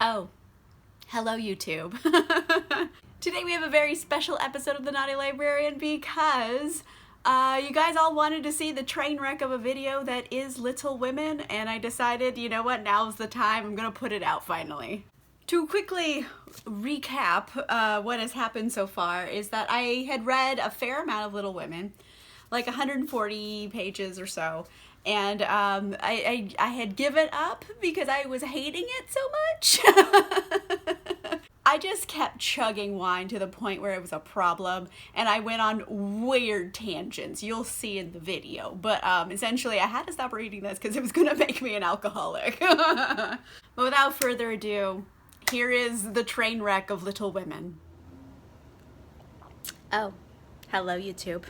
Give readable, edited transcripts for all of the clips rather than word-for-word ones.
Oh, hello YouTube. Today we have a very special episode of The Naughty Librarian because you guys all wanted to see the train wreck of a video that is Little Women, and I decided, you know what, now's the time, I'm gonna put it out finally. To quickly recap what has happened so far is that I had read a fair amount of Little Women, like 140 pages or so, and I had given up because I was hating it so much. I just kept chugging wine to the point where it was a problem, and I went on weird tangents. You'll see in the video, but essentially I had to stop reading this because it was gonna make me an alcoholic. But without further ado, here is the train wreck of Little Women. Oh, hello YouTube.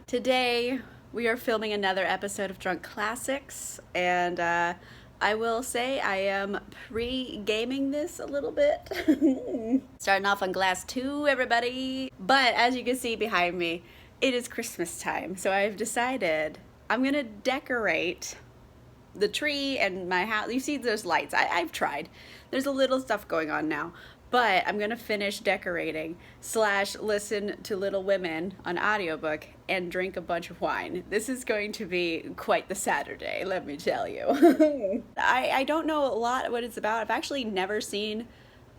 Today we are filming another episode of Drunk Classics, and I will say I am pre-gaming this a little bit. Starting off on glass 2, everybody. But as you can see behind me, it is Christmas time, so I've decided I'm gonna decorate the tree and my house. You see those lights. I've tried. There's a little stuff going on now, but I'm gonna finish decorating / listen to Little Women on audiobook and drink a bunch of wine. This is going to be quite the Saturday, let me tell you. I don't know a lot what it's about. I've actually never seen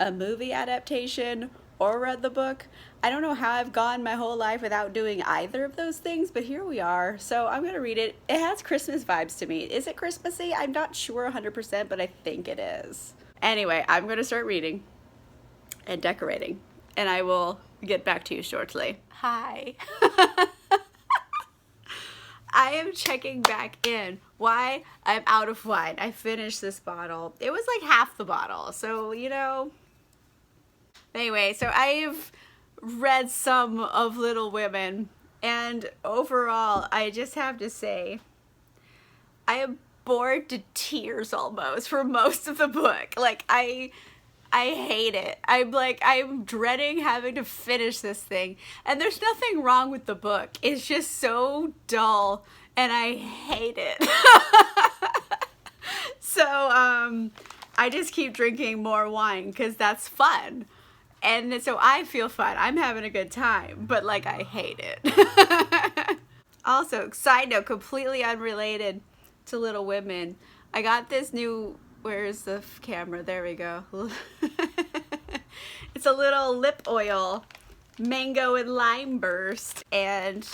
a movie adaptation or read the book. I don't know how I've gone my whole life without doing either of those things, but here we are. So I'm gonna read it. It has Christmas vibes to me. Is it Christmassy? I'm not sure 100%, but I think it is. Anyway, I'm gonna start reading and decorating, and I will get back to you shortly. Hi. I am checking back in. Why? I'm out of wine. I finished this bottle. It was like half the bottle, so you know. Anyway, so I've read some of Little Women, and overall, I just have to say, I am bored to tears almost for most of the book. Like, I hate it. I'm dreading having to finish this thing. And there's nothing wrong with the book. It's just so dull, and I hate it. So, I just keep drinking more wine because that's fun. And so I feel fun. I'm having a good time, but like I hate it. Also, side note, completely unrelated to Little Women. I got this new, where's the camera? There we go. It's a little lip oil, mango and lime burst, and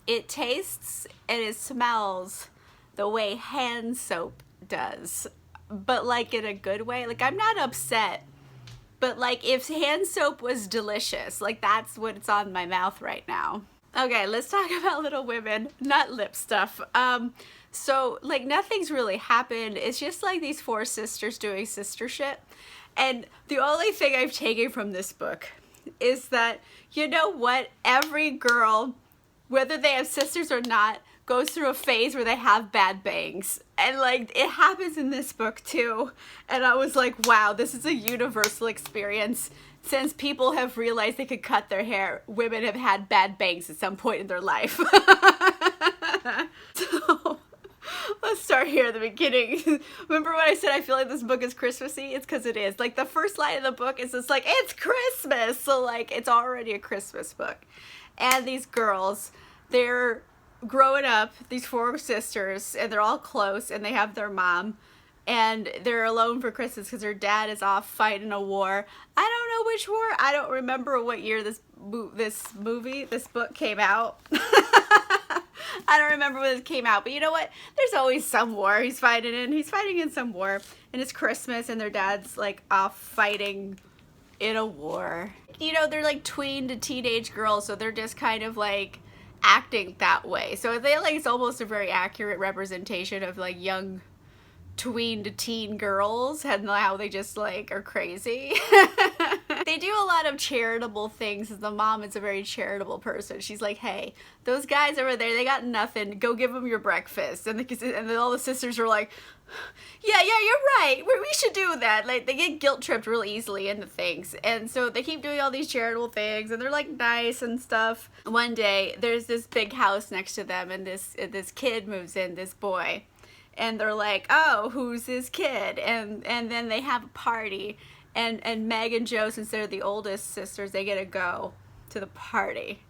it tastes and it smells the way hand soap does, but like in a good way. Like, I'm not upset, but like if hand soap was delicious, like that's what's on my mouth right now. Okay, let's talk about Little Women, not lip stuff. So like nothing's really happened. It's just like these 4 sisters doing sister shit. And the only thing I've taken from this book is that, you know what, every girl, whether they have sisters or not, goes through a phase where they have bad bangs. And like it happens in this book too. And I was like, wow, this is a universal experience. Since people have realized they could cut their hair, women have had bad bangs at some point in their life. So let's start here at the beginning. Remember when I said I feel like this book is Christmassy? It's because it is. Like the first line of the book is just like, it's Christmas. So like it's already a Christmas book. And these girls, they're growing up, these 4 sisters, and they're all close, and they have their mom, and they're alone for Christmas because their dad is off fighting a war. I don't know which war. I don't remember what year this book came out. I don't remember when it came out, but you know what? There's always some war he's fighting in. He's fighting in some war, and it's Christmas, and their dad's like off fighting in a war. You know, they're like tween to teenage girls, so they're just kind of like acting that way. So they like, it's almost a very accurate representation of like young tween to teen girls and how they just like are crazy. They do a lot of charitable things. The mom is a very charitable person. She's like, hey, those guys over there, they got nothing. Go give them your breakfast. And then all the sisters are like, yeah, you're right. We should do that. Like, they get guilt tripped real easily into things. And so they keep doing all these charitable things, and they're like nice and stuff. One day, there's this big house next to them, and this kid moves in, this boy. and they're like, oh, who's this kid? And then they have a party, and Meg and Joe, since they're the oldest sisters, they get to go to the party.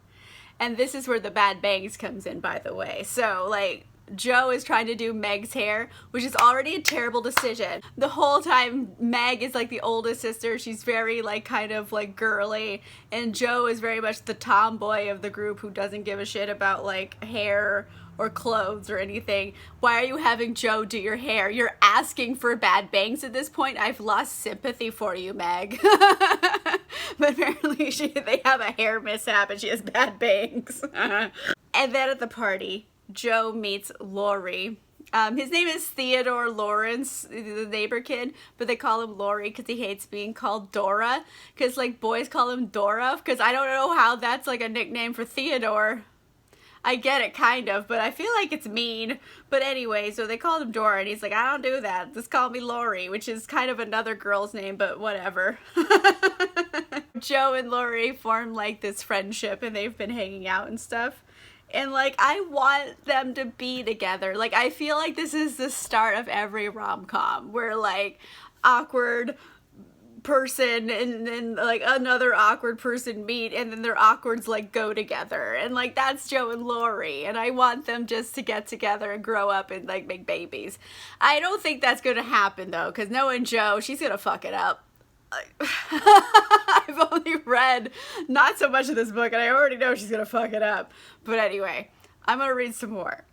And this is where the bad bangs comes in, by the way. So, like, Joe is trying to do Meg's hair, which is already a terrible decision. The whole time, Meg is like the oldest sister. She's very like kind of like girly, and Joe is very much the tomboy of the group who doesn't give a shit about like hair or clothes or anything. Why are you having Joe do your hair? You're asking for bad bangs at this point. I've lost sympathy for you, Meg. But apparently they have a hair mishap and she has bad bangs. And then at the party, Joe meets Laurie. His name is Theodore Lawrence, the neighbor kid, but they call him Laurie because he hates being called Dora, because like boys call him Dora, because I don't know how that's like a nickname for Theodore. I get it, kind of, but I feel like it's mean. But anyway, so they called him Dora, and he's like, I don't do that. Just call me Laurie, which is kind of another girl's name, but whatever. Joe and Laurie form, like, this friendship, and they've been hanging out and stuff. And, like, I want them to be together. Like, I feel like this is the start of every rom-com, where, like, awkward person and then like another awkward person meet, and then their awkwards like go together, and like that's Joe and Laurie, and I want them just to get together and grow up and like make babies. I don't think that's gonna happen though, because knowing Joe, she's gonna fuck it up. I've only read not so much of this book, and I already know she's gonna fuck it up. But anyway, I'm gonna read some more,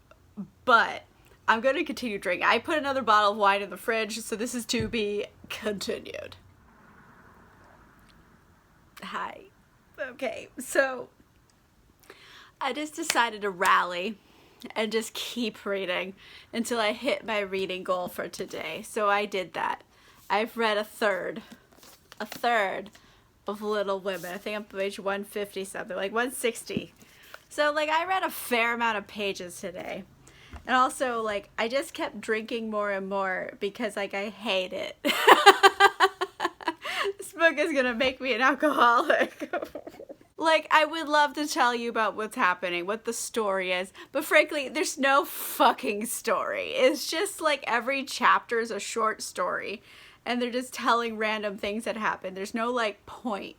but I'm gonna continue drinking. I put another bottle of wine in the fridge, so this is to be continued. Hi. Okay, so I just decided to rally and just keep reading until I hit my reading goal for today. So I did that. I've read a third of Little Women. I think I'm page 150 something, like 160. So like I read a fair amount of pages today. And also like I just kept drinking more and more because like I hate it. This book is gonna make me an alcoholic. Like, I would love to tell you about what's happening, what the story is, but frankly, there's no fucking story. It's just like every chapter is a short story, and they're just telling random things that happen. There's no, like, point.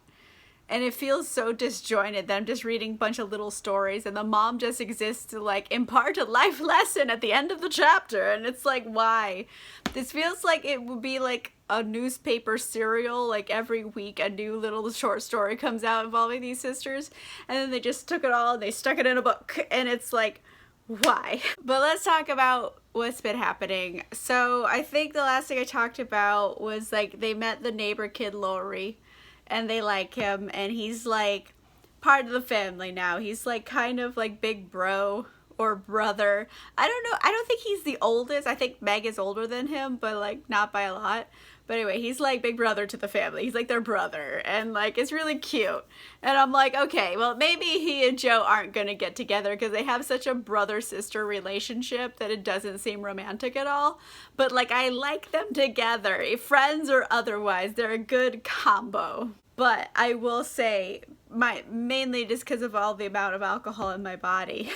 And it feels so disjointed that I'm just reading a bunch of little stories, and the mom just exists to, like, impart a life lesson at the end of the chapter, and it's like, why? This feels like it would be, like, a newspaper serial, like, every week a new little short story comes out involving these sisters, and then they just took it all and they stuck it in a book, and it's like, why? But let's talk about what's been happening. So, I think the last thing I talked about was, like, they met the neighbor kid, Laurie, and they like him, and he's like part of the family now. He's like kind of like big bro or brother. I don't know. I don't think he's the oldest. I think Meg is older than him, but like not by a lot. But anyway, he's like big brother to the family. He's like their brother, and like it's really cute. And I'm like, okay, well maybe he and Joe aren't gonna get together because they have such a brother-sister relationship that it doesn't seem romantic at all. But like I like them together, if friends or otherwise. They're a good combo. But I will say, mainly just because of all the amount of alcohol in my body.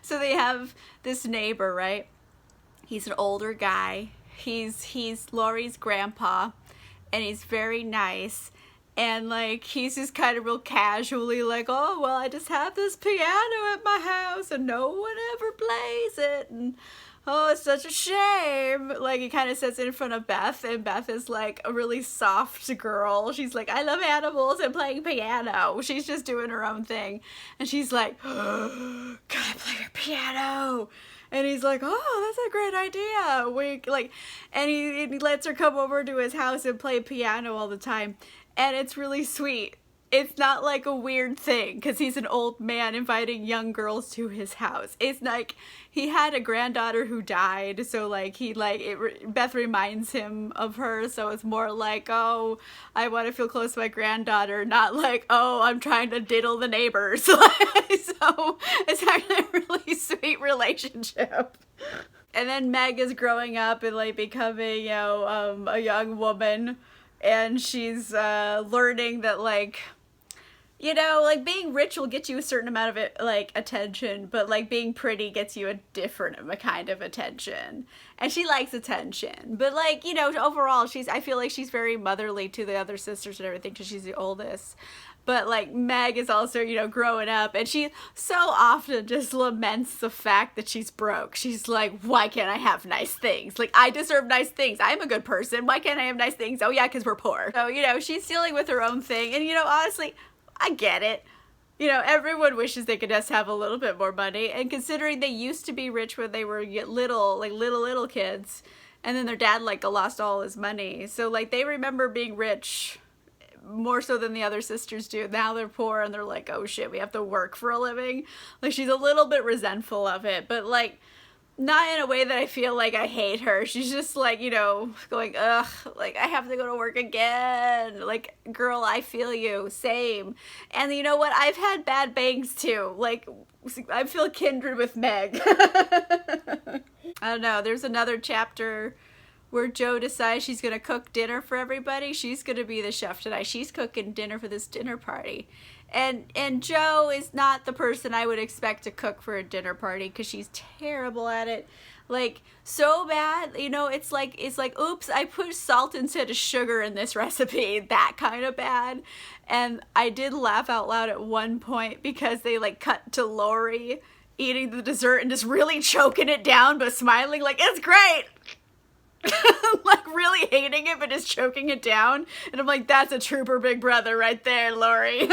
So they have this neighbor, right? He's an older guy. He's Laurie's grandpa, and he's very nice, and like he's just kind of real casually like, oh well, I just have this piano at my house and no one ever plays it, and oh, it's such a shame. Like he kind of sits in front of Beth, and Beth is like a really soft girl. She's like, I love animals and playing piano. She's just doing her own thing, and she's like, oh, can I play your piano? And he's like, oh, that's a great idea. And he lets her come over to his house and play piano all the time. And it's really sweet. It's not like a weird thing because he's an old man inviting young girls to his house. It's like he had a granddaughter who died, so like Beth reminds him of her, so it's more like, oh, I want to feel close to my granddaughter, not like, oh, I'm trying to diddle the neighbors. So it's actually a really sweet relationship. And then Meg is growing up and like becoming, a young woman, and she's learning that like You know, like being rich will get you a certain amount of it, like attention, but like being pretty gets you a different kind of attention. And she likes attention, but like, you know, overall, I feel like she's very motherly to the other sisters and everything because she's the oldest. But like Meg is also, you know, growing up, and she so often just laments the fact that she's broke. She's like, why can't I have nice things? Like, I deserve nice things. I'm a good person. Why can't I have nice things? Oh yeah, because we're poor. So, you know, she's dealing with her own thing. And, you know, honestly, I get it. You know, everyone wishes they could just have a little bit more money. And considering they used to be rich when they were little, like little kids, and then their dad like lost all his money. So like they remember being rich more so than the other sisters do. Now they're poor and they're like, oh shit, we have to work for a living. Like she's a little bit resentful of it, but like not in a way that I feel like I hate her. She's just like, you know, going, ugh, like I have to go to work again. Like, girl, I feel you. Same. And you know what? I've had bad bangs too. Like, I feel kindred with Meg. I don't know. There's another chapter where Jo decides she's going to cook dinner for everybody. She's going to be the chef tonight. She's cooking dinner for this dinner party. And Jo is not the person I would expect to cook for a dinner party because she's terrible at it. Like, so bad, you know, it's like, oops, I put salt instead of sugar in this recipe. That kind of bad. And I did laugh out loud at one point because they like cut to Lori eating the dessert and just really choking it down but smiling like, it's great. Like really hating it but just choking it down, and I'm like, that's a trooper big brother right there, Lori.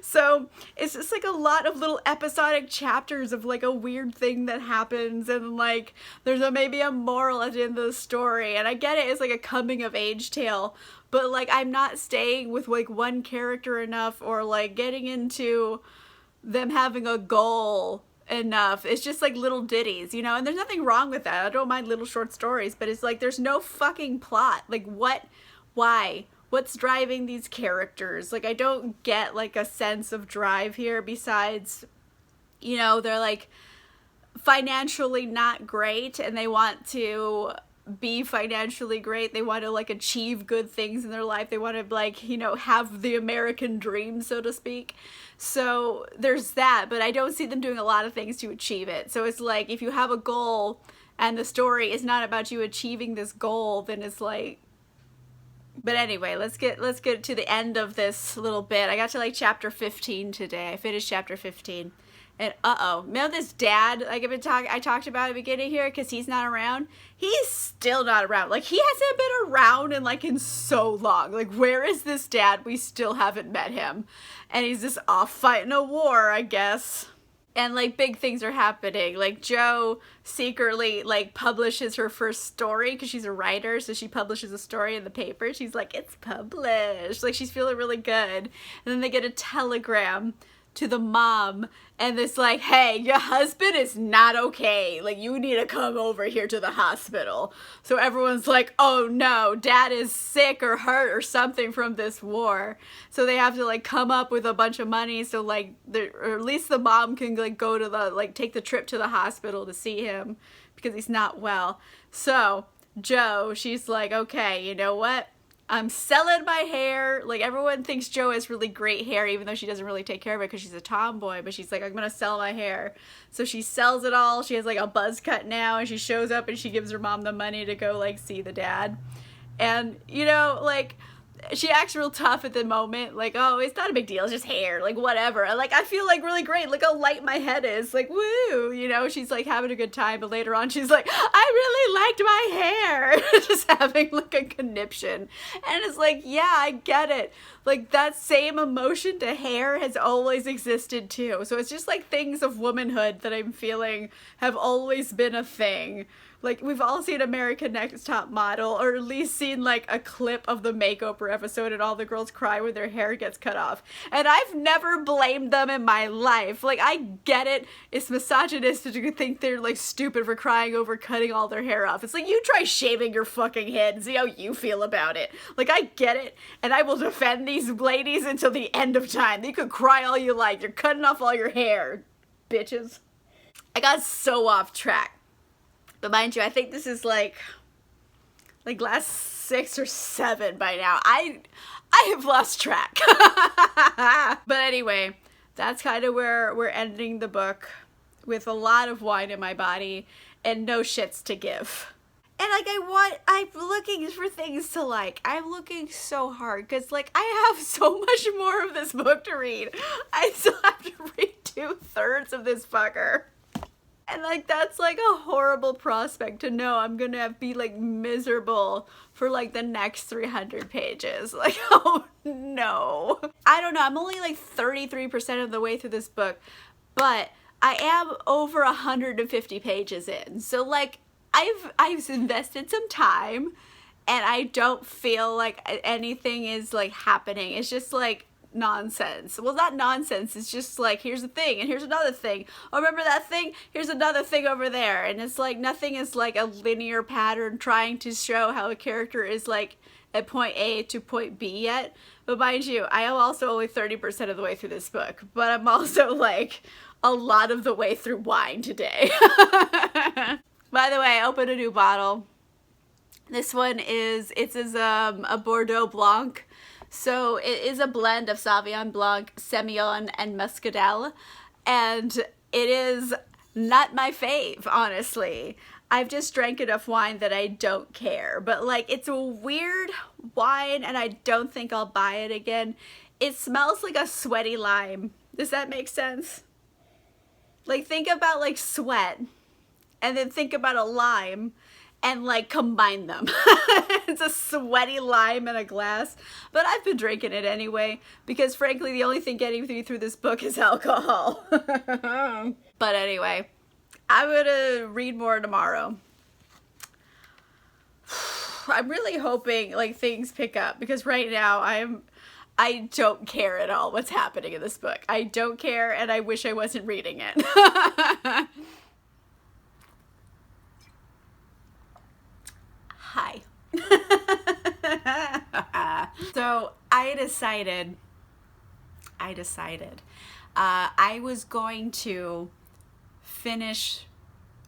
So it's just like a lot of little episodic chapters of like a weird thing that happens, and like there's maybe a moral at the end of the story, and I get it, it's like a coming of age tale, but like I'm not staying with like one character enough or like getting into them having a goal enough. It's just like little ditties, you know, and there's nothing wrong with that. I don't mind little short stories, but it's like there's no fucking plot. Like what? Why? What's driving these characters? Like I don't get like a sense of drive here besides, you know, they're like financially not great and they want to be financially great. They want to like achieve good things in their life. They want to like, you know, have the American dream, so to speak. So there's that, but I don't see them doing a lot of things to achieve it. So it's like if you have a goal and the story is not about you achieving this goal, then it's like, but anyway, let's get to the end of this little bit. I got to like chapter 15 today. I finished chapter 15. And remember this dad like I talked about at the beginning here, because he's not around? He's still not around. Like he hasn't been around in so long. Like where is this dad? We still haven't met him. And he's just off fighting a war, I guess. And like big things are happening. Like Jo secretly like publishes her first story because she's a writer, so she publishes a story in the paper. She's like, it's published. Like she's feeling really good. And then they get a telegram to the mom, and it's like, hey, your husband is not okay. Like, you need to come over here to the hospital. So everyone's like, oh no, dad is sick or hurt or something from this war. So they have to like come up with a bunch of money so like, or at least the mom can like go to the, like take the trip to the hospital to see him because he's not well. So Jo, she's like, okay, you know what? I'm selling my hair. Like everyone thinks Jo has really great hair, even though she doesn't really take care of it because she's a tomboy, but she's like, I'm gonna sell my hair. So she sells it all. She has like a buzz cut now, and she shows up and she gives her mom the money to go like see the dad. And you know, like she acts real tough at the moment, like, oh, it's not a big deal, it's just hair, like whatever. And like I feel like really great, look how light my head is, like woo, you know, she's like having a good time. But later on she's like, I really liked my hair. Just having like a conniption. And it's like, yeah, I get it. Like that same emotion to hair has always existed too. So it's just like things of womanhood that I'm feeling have always been a thing. Like, we've all seen American Next Top Model, or at least seen, like, a clip of the makeover episode and all the girls cry when their hair gets cut off. And I've never blamed them in my life. Like, I get it. It's misogynistic to think they're, like, stupid for crying over cutting all their hair off. It's like, you try shaving your fucking head and see how you feel about it. Like, I get it. And I will defend these ladies until the end of time. You can cry all you like. You're cutting off all your hair, bitches. I got so off track. But mind you, I think this is like last 6 or 7 by now. I have lost track. But anyway, that's kind of where we're ending the book, with a lot of wine in my body and no shits to give. And like I'm looking for things to like. I'm looking so hard because like I have so much more of this book to read. I still have to read 2/3 of this fucker. And like that's like a horrible prospect to know I'm gonna be like miserable for like the next 300 pages. Like, oh no. I don't know, I'm only like 33% of the way through this book, but I am over 150 pages in. So like I've invested some time, and I don't feel like anything is like happening. It's just like nonsense. Well, not nonsense. It's just like, here's a thing and here's another thing. Oh, remember that thing? Here's another thing over there. And it's like nothing is like a linear pattern trying to show how a character is like at point A to point B yet. But mind you, I am also only 30% of the way through this book, but I'm also like a lot of the way through wine today. By the way, I opened a new bottle. This one is a Bordeaux Blanc. So it is a blend of Sauvignon Blanc, Semillon, and Muscadel. And it is not my fave, honestly. I've just drank enough wine that I don't care. But like, it's a weird wine and I don't think I'll buy it again. It smells like a sweaty lime. Does that make sense? Like, think about like sweat. And then think about a lime and like combine them. It's a sweaty lime in a glass. But I've been drinking it anyway because frankly the only thing getting me through this book is alcohol. But anyway, I'm gonna read more tomorrow. I'm really hoping like things pick up because right now I don't care at all what's happening in this book. I don't care and I wish I wasn't reading it. Hi. So I decided I was going to finish,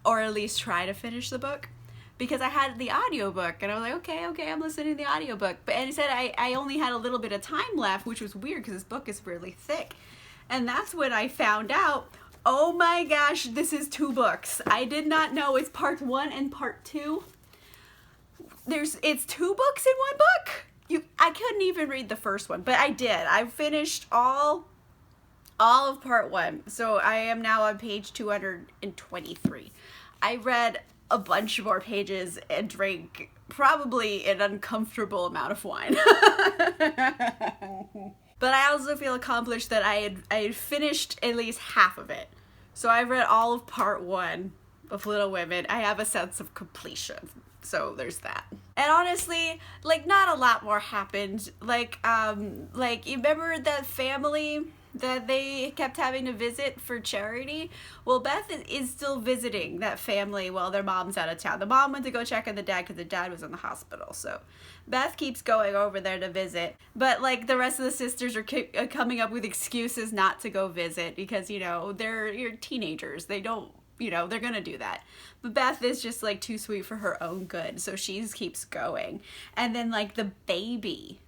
or at least try to finish the book, because I had the audiobook and I was like, okay, I'm listening to the audiobook. But and it said I only had a little bit of time left, which was weird because this book is really thick. And that's when I found out, oh my gosh, this is 2 books. I did not know it's part 1 and part 2. It's 2 books in 1 book. I couldn't even read the first one, but I did. I finished all of part 1. So I am now on page 223. I read a bunch more pages and drank probably an uncomfortable amount of wine. But I also feel accomplished that I had finished at least half of it. So I read all of part 1 of Little Women. I have a sense of completion. So there's that. And honestly, like not a lot more happened. Like you remember that family that they kept having to visit for charity? Well, Beth is still visiting that family while their mom's out of town. The mom went to go check on the dad because the dad was in the hospital. So Beth keeps going over there to visit. But like the rest of the sisters are coming up with excuses not to go visit because, you know, you're teenagers. They don't, you know, they're gonna do that. But Beth is just like too sweet for her own good, so she keeps going. And then like the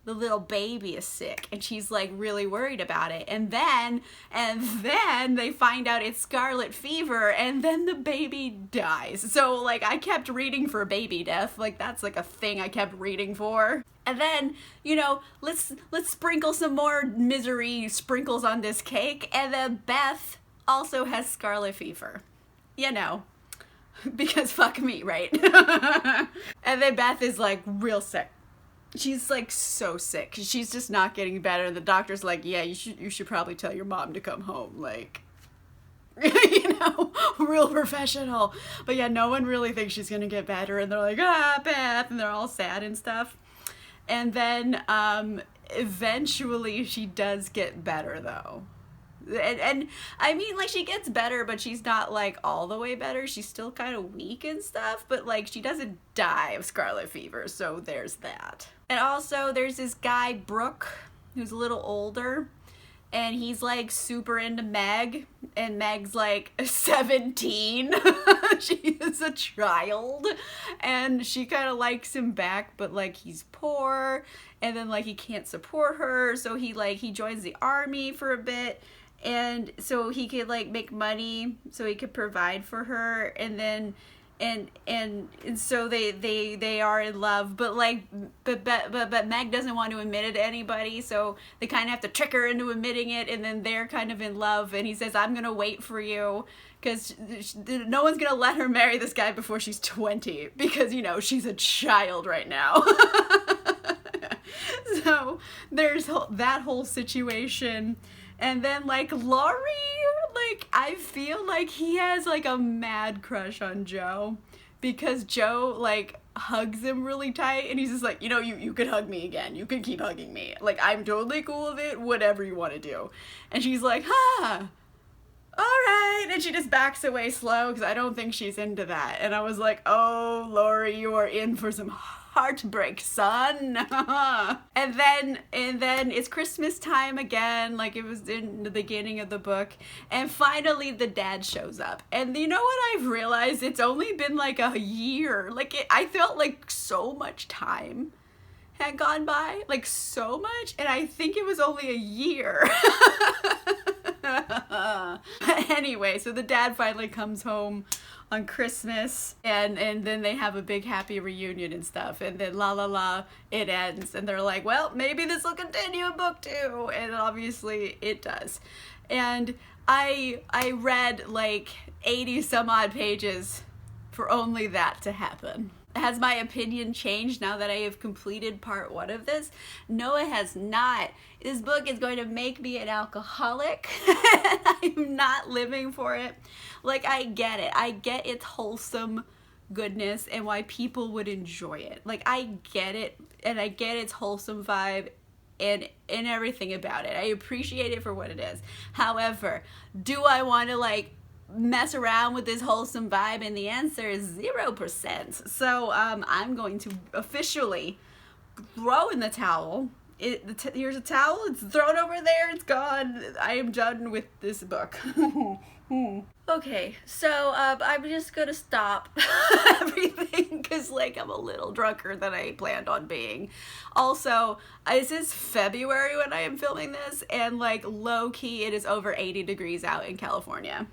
little baby is sick and she's like really worried about it. And then they find out it's scarlet fever and then the baby dies. So like I kept reading for baby death. Like that's like a thing I kept reading for. And then, you know, let's sprinkle some more misery sprinkles on this cake. And then Beth also has scarlet fever. You know, because fuck me, right? And then Beth is like real sick. She's like so sick. She's just not getting better. The doctor's like, yeah, you should probably tell your mom to come home. Like, you know, real professional. But yeah, no one really thinks she's gonna get better. And they're like, Beth. And they're all sad and stuff. And then eventually she does get better though. And I mean, like, she gets better, but she's not, like, all the way better. She's still kind of weak and stuff, but, like, she doesn't die of scarlet fever, so there's that. And also, there's this guy, Brooke, who's a little older, and he's like super into Meg, and Meg's like 17. She is a child, and she kind of likes him back, but like he's poor, and then like he can't support her, so he joins the army for a bit, and so he could like make money so he could provide for her, and then and so they are in love, but Meg doesn't want to admit it to anybody, so they kind of have to trick her into admitting it, and then they're kind of in love, and he says, I'm gonna wait for you, because no one's gonna let her marry this guy before she's 20, because, you know, she's a child right now. So there's that whole situation. And then, like, Laurie, like, I feel like he has, like, a mad crush on Joe, because Joe, like, hugs him really tight, and he's just like, you know, you could hug me again. You can keep hugging me. Like, I'm totally cool with it, whatever you want to do. And she's like, all right. And she just backs away slow, because I don't think she's into that. And I was like, oh, Laurie, you are in for some heartbreak, son. and then it's Christmas time again, like it was in the beginning of the book, and finally the dad shows up. And you know what I've realized? It's only been like a year. Like I felt like so much time had gone by, like so much, and I think it was only a year. Anyway, so the dad finally comes home on Christmas, and then they have a big happy reunion and stuff, and then it ends, and they're like, well, maybe this will continue in book 2, and obviously it does. And I read like 80 some odd pages for only that to happen. Has my opinion changed now that I have completed part 1 of this? No, it has not. This book is going to make me an alcoholic. I'm not living for it. Like, I get it. I get its wholesome goodness and why people would enjoy it. Like, I get it, and I get its wholesome vibe and everything about it. I appreciate it for what it is. However, do I want to, like, mess around with this wholesome vibe? And the answer is 0%. So I'm going to officially throw in the towel. Here's a towel, it's thrown over there, it's gone. I am done with this book. Okay, so I'm just gonna stop everything, because like I'm a little drunker than I planned on being. Also, this is February when I am filming this, and like low-key it is over 80 degrees out in California.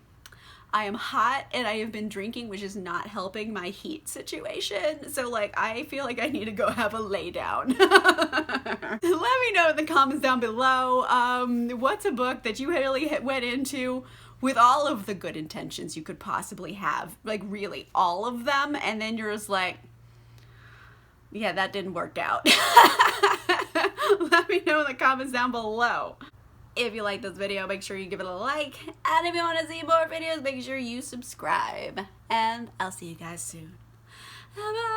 I am hot, and I have been drinking, which is not helping my heat situation. So, like, I feel like I need to go have a lay down. Let me know in the comments down below, what's a book that you really went into with all of the good intentions you could possibly have? Like, really, all of them, and then you're just like, yeah, that didn't work out. Let me know in the comments down below. If you like this video, make sure you give it a like. And if you want to see more videos, make sure you subscribe. And I'll see you guys soon. Bye-bye.